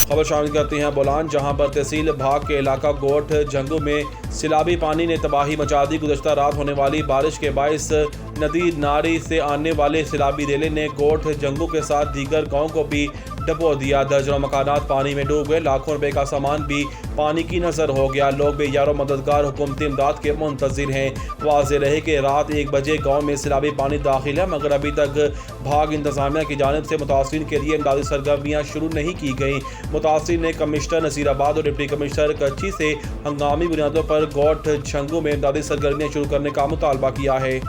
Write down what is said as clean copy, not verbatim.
खबर शामिल करती हैं बोलान, जहां पर तहसील भाग के इलाका गोठ जंगू में सैलाबी पानी ने तबाही मचा दी। गुज़श्ता रात होने वाली बारिश के बायस नदी नारी से आने वाले सैलाबी रेले ने गोठ जंगू के साथ दीगर गाँव को भी डबो दिया। दर्जनों मकानात पानी में डूब गए। लाखों रुपए का सामान भी पानी की नजर हो गया। लोग बेयारो मददगार हुकूमती इमदाद के मुंतजिर हैं। वाज़ेह रहे कि रात 1 बजे गाँव में सैलाबी पानी दाखिल है, मगर अभी तक भाग इंतजामिया की जानिब से मुतासिरीन के लिए इमदादी सरगर्मियाँ शुरू नहीं की गई। मुतासिरीन ने कमिश्नर नसीराबाद और डिप्टी कमिश्नर कच्ची से हंगामी बुनियादों पर गोठ झंगू में इमदादी सरगर्मियाँ शुरू करने का मुतालबा किया है।